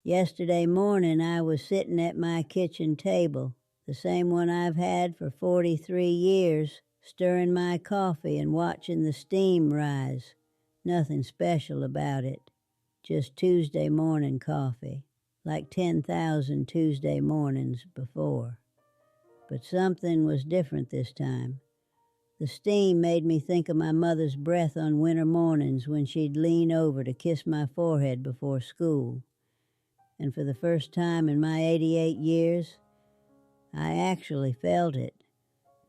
Yesterday morning I was sitting at my kitchen table, the same one I've had for 43 years, stirring my coffee and watching the steam rise. Nothing special about it. Just Tuesday morning coffee, like 10,000 Tuesday mornings before. But something was different this time. The steam made me think of my mother's breath on winter mornings when she'd lean over to kiss my forehead before school. And for the first time in my 88 years, I actually felt it.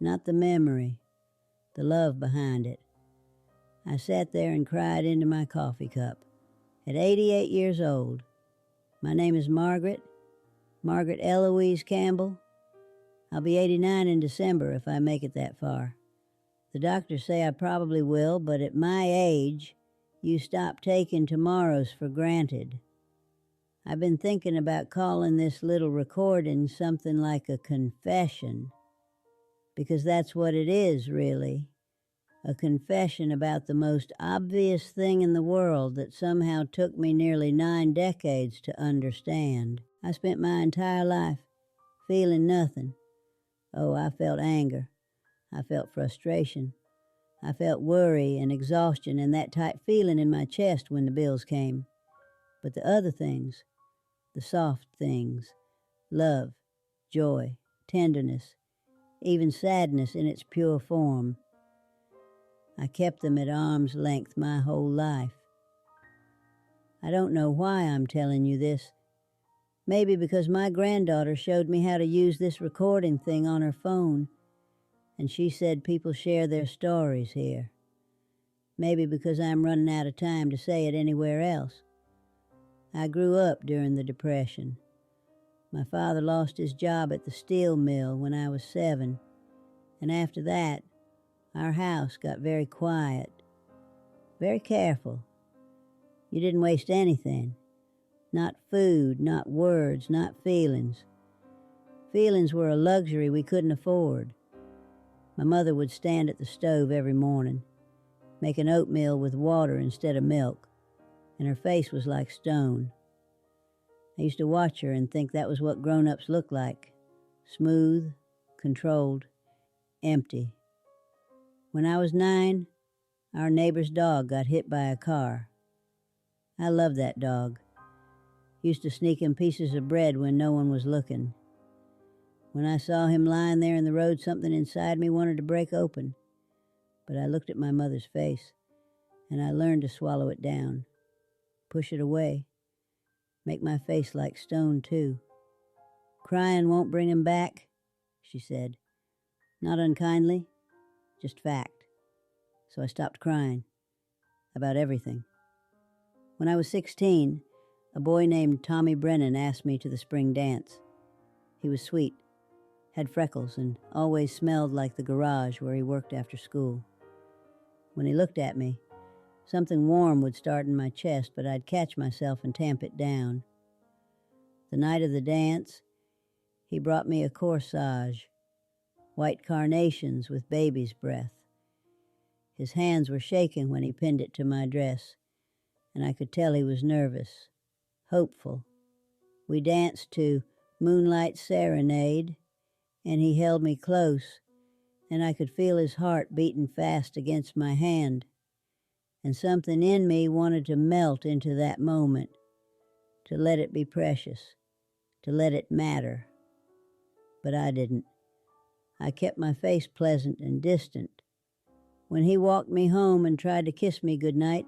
Not the memory, the love behind it. I sat there and cried into my coffee cup. At 88 years old. My name is Margaret Eloise Campbell. I'll be 89 in December if I make it that far. The doctors say I probably will, but at my age, you stop taking tomorrows for granted. I've been thinking about calling this little recording something like a confession, because that's what it is, really. A confession about the most obvious thing in the world that somehow took me nearly 9 decades to understand. I spent my entire life feeling nothing. Oh, I felt anger. I felt frustration. I felt worry and exhaustion and that tight feeling in my chest when the bills came. But the other things, the soft things, love, joy, tenderness, even sadness in its pure form, I kept them at arm's length my whole life. I don't know why I'm telling you this. Maybe because my granddaughter showed me how to use this recording thing on her phone, and she said people share their stories here. Maybe because I'm running out of time to say it anywhere else. I grew up during the Depression. My father lost his job at the steel mill when I was 7, and after that, our house got very quiet, very careful. You didn't waste anything. Not food, not words, not feelings. Feelings were a luxury we couldn't afford. My mother would stand at the stove every morning, making oatmeal with water instead of milk, and her face was like stone. I used to watch her and think that was what grown-ups look like. Smooth, controlled, empty. When I was 9, our neighbor's dog got hit by a car. I loved that dog. Used to sneak him pieces of bread when no one was looking. When I saw him lying there in the road, something inside me wanted to break open. But I looked at my mother's face, and I learned to swallow it down, push it away, make my face like stone too. Crying won't bring him back, she said. Not unkindly, just fact. So I stopped crying about everything. When I was 16, a boy named Tommy Brennan asked me to the spring dance. He was sweet, had freckles, and always smelled like the garage where he worked after school. When he looked at me, something warm would start in my chest, but I'd catch myself and tamp it down. The night of the dance, he brought me a corsage, white carnations with baby's breath. His hands were shaking when he pinned it to my dress, and I could tell he was nervous, hopeful. We danced to Moonlight Serenade, and he held me close, and I could feel his heart beating fast against my hand, and something in me wanted to melt into that moment, to let it be precious, to let it matter. But I didn't. I kept my face pleasant and distant. When he walked me home and tried to kiss me goodnight,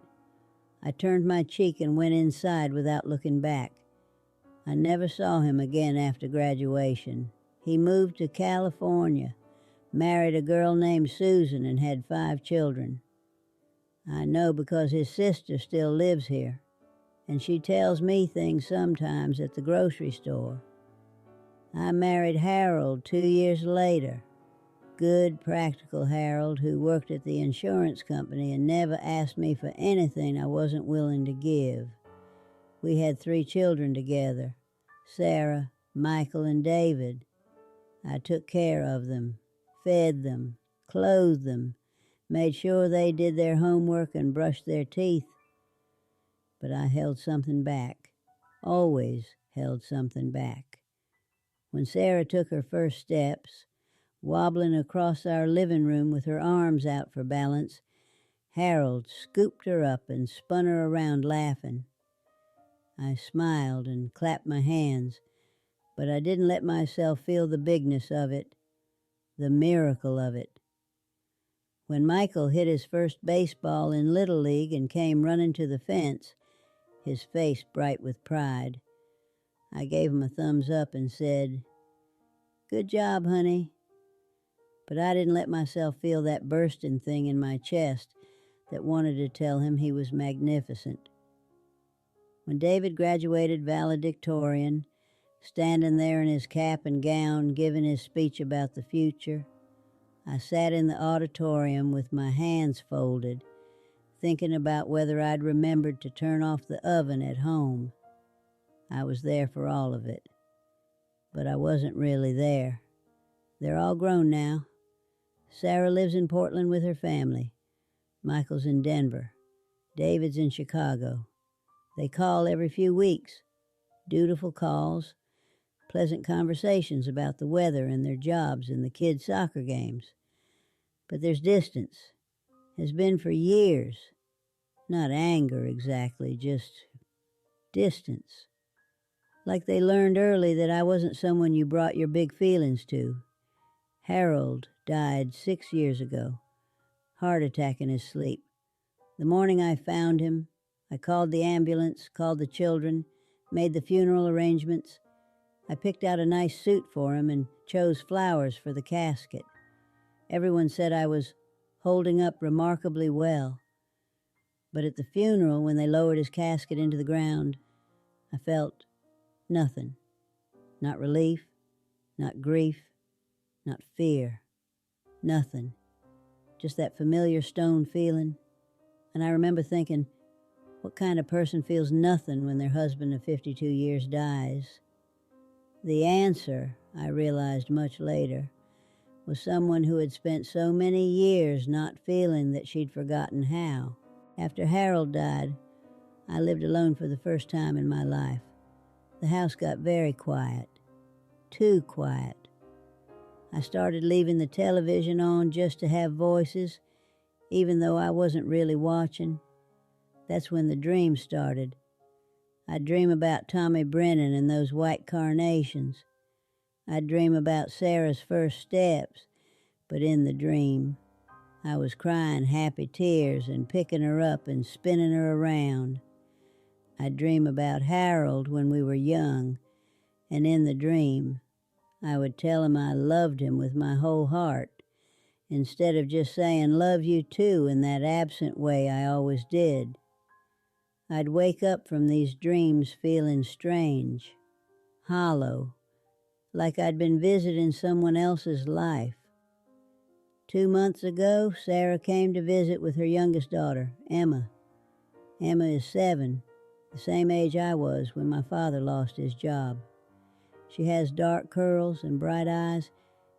I turned my cheek and went inside without looking back. I never saw him again after graduation. He moved to California, married a girl named Susan, and had 5 children. I know because his sister still lives here, and she tells me things sometimes at the grocery store. I married Harold 2 years later. Good, practical Harold who worked at the insurance company and never asked me for anything I wasn't willing to give. We had 3 children together, Sarah, Michael, and David. I took care of them, fed them, clothed them, made sure they did their homework and brushed their teeth. But I held something back. always held something back. When Sarah took her first steps, wobbling across our living room with her arms out for balance, Harold scooped her up and spun her around laughing. I smiled and clapped my hands, but I didn't let myself feel the bigness of it, the miracle of it. When Michael hit his first baseball in Little League and came running to the fence, his face bright with pride, I gave him a thumbs up and said, "Good job, honey." But I didn't let myself feel that bursting thing in my chest that wanted to tell him he was magnificent. When David graduated valedictorian, standing there in his cap and gown giving his speech about the future, I sat in the auditorium with my hands folded, thinking about whether I'd remembered to turn off the oven at home. I was there for all of it, but I wasn't really there. They're all grown now. Sarah lives in Portland with her family. Michael's in Denver. David's in Chicago. They call every few weeks. Dutiful calls, pleasant conversations about the weather and their jobs and the kids' soccer games. But there's distance. Has been for years. Not anger exactly, just distance. Like they learned early that I wasn't someone you brought your big feelings to. Harold died 6 years ago. Heart attack in his sleep. The morning I found him, I called the ambulance, called the children, made the funeral arrangements. I picked out a nice suit for him and chose flowers for the casket. Everyone said I was holding up remarkably well. But at the funeral, when they lowered his casket into the ground, I felt nothing. Not relief, not grief, not fear. Nothing. Just that familiar stone feeling. And I remember thinking, what kind of person feels nothing when their husband of 52 years dies? The answer, I realized much later, was someone who had spent so many years not feeling that she'd forgotten how. After Harold died, I lived alone for the first time in my life. The house got very quiet. Too quiet. I started leaving the television on just to have voices, even though I wasn't really watching. That's when the dream started. I'd dream about Tommy Brennan and those white carnations. I'd dream about Sarah's first steps, but in the dream, I was crying happy tears and picking her up and spinning her around. I'd dream about Harold when we were young, and in the dream, I would tell him I loved him with my whole heart, instead of just saying love you too in that absent way I always did. I'd wake up from these dreams feeling strange, hollow, like I'd been visiting someone else's life. 2 months ago, Sarah came to visit with her youngest daughter, Emma. Emma is 7, the same age I was when my father lost his job. She has dark curls and bright eyes,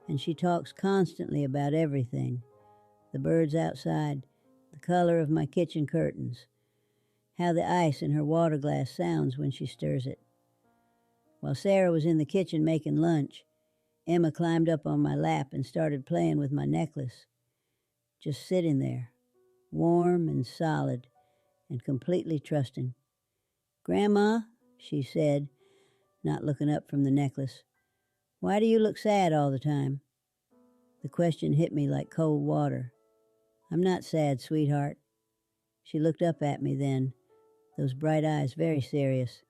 and she talks constantly about everything. The birds outside, the color of my kitchen curtains, how the ice in her water glass sounds when she stirs it. While Sarah was in the kitchen making lunch, Emma climbed up on my lap and started playing with my necklace. Just sitting there, warm and solid and completely trusting. "Grandma," she said, not looking up from the necklace, "why do you look sad all the time?" The question hit me like cold water. "I'm not sad, sweetheart." She looked up at me then, those bright eyes very serious.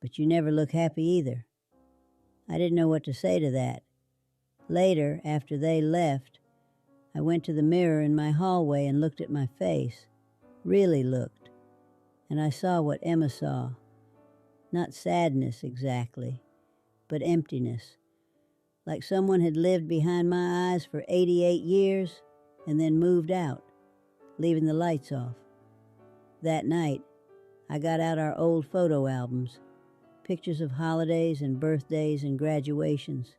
"But you never look happy either." I didn't know what to say to that. Later, after they left, I went to the mirror in my hallway and looked at my face, really looked, and I saw what Emma saw. Not sadness exactly, but emptiness, like someone had lived behind my eyes for 88 years and then moved out, leaving the lights off. That night, I got out our old photo albums, pictures of holidays and birthdays and graduations.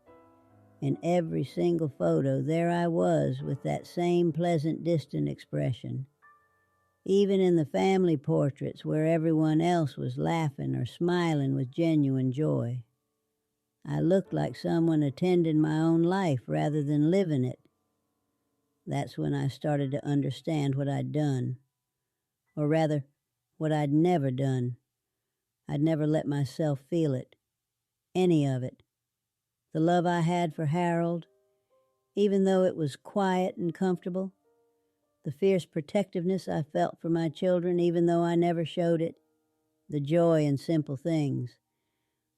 In every single photo, there I was with that same pleasant, distant expression. even in the family portraits where everyone else was laughing or smiling with genuine joy. I looked like someone attending my own life rather than living it. That's when I started to understand what I'd done, or rather, what I'd never done. I'd never let myself feel it, any of it. The love I had for Harold, even though it was quiet and comfortable. The fierce protectiveness I felt for my children, even though I never showed it. The joy in simple things,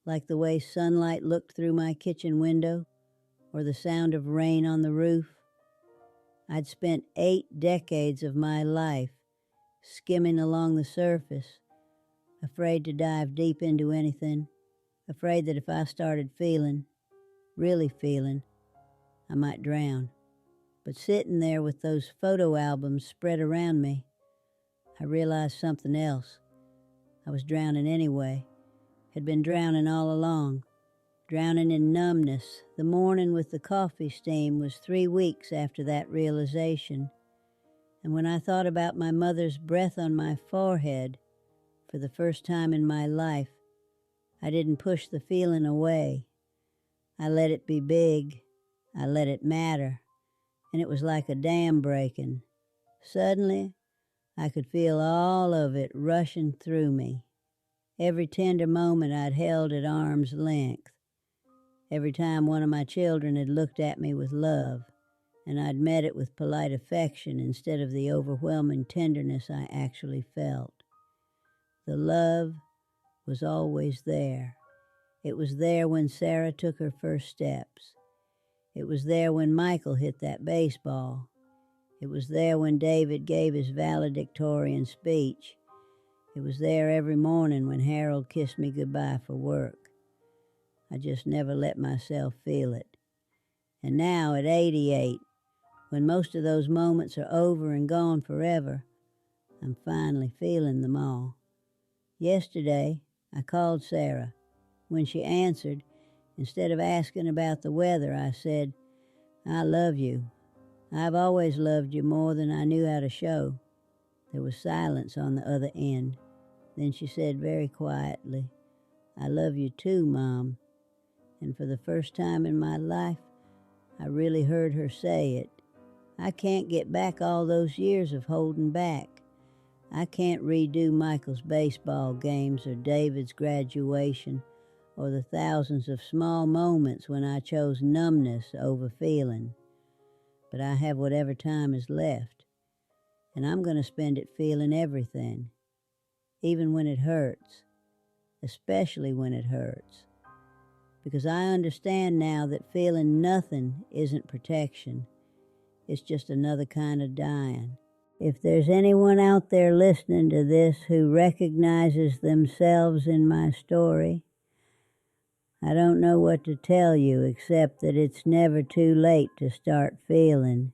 like the way sunlight looked through my kitchen window, or the sound of rain on the roof. I'd spent 8 decades of my life skimming along the surface, afraid to dive deep into anything, afraid that if I started feeling, really feeling, I might drown. But sitting there with those photo albums spread around me, I realized something else. I was drowning anyway, had been drowning all along, drowning in numbness. The morning with the coffee steam was 3 weeks after that realization. And when I thought about my mother's breath on my forehead, for the first time in my life, I didn't push the feeling away. I let it be big. I let it matter. And it was like a dam breaking. Suddenly, I could feel all of it rushing through me. Every tender moment I'd held at arm's length. Every time one of my children had looked at me with love, and I'd met it with polite affection instead of the overwhelming tenderness I actually felt. The love was always there. It was there when Sarah took her first steps. It was there when Michael hit that baseball. It was there when David gave his valedictorian speech. It was there every morning when Harold kissed me goodbye for work. I just never let myself feel it. And now at 88, when most of those moments are over and gone forever, I'm finally feeling them all. Yesterday, I called Sarah. When she answered, instead of asking about the weather, I said, "I love you. I've always loved you more than I knew how to show." There was silence on the other end. Then she said very quietly, "I love you too, Mom." And for the first time in my life, I really heard her say it. I can't get back all those years of holding back. I can't redo Michael's baseball games or David's graduation or the thousands of small moments when I chose numbness over feeling. But I have whatever time is left, and I'm going to spend it feeling everything, even when it hurts, especially when it hurts. Because I understand now that feeling nothing isn't protection. It's just another kind of dying. If there's anyone out there listening to this who recognizes themselves in my story, I don't know what to tell you except that it's never too late to start feeling.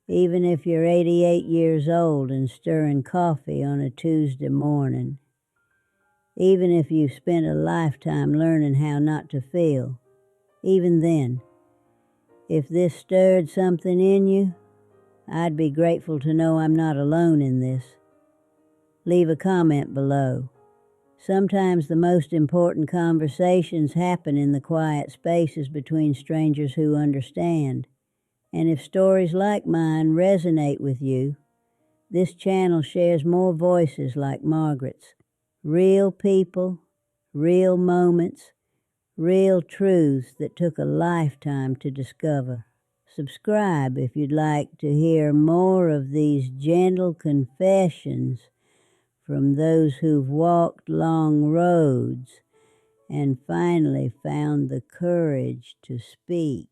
Even if you're 88 years old and stirring coffee on a Tuesday morning. Even if you've spent a lifetime learning how not to feel. Even then, if this stirred something in you, I'd be grateful to know I'm not alone in this. Leave a comment below. Sometimes the most important conversations happen in the quiet spaces between strangers who understand. And if stories like mine resonate with you, this channel shares more voices like Margaret's. Real people, real moments, real truths that took a lifetime to discover. Subscribe if you'd like to hear more of these gentle confessions from those who've walked long roads and finally found the courage to speak.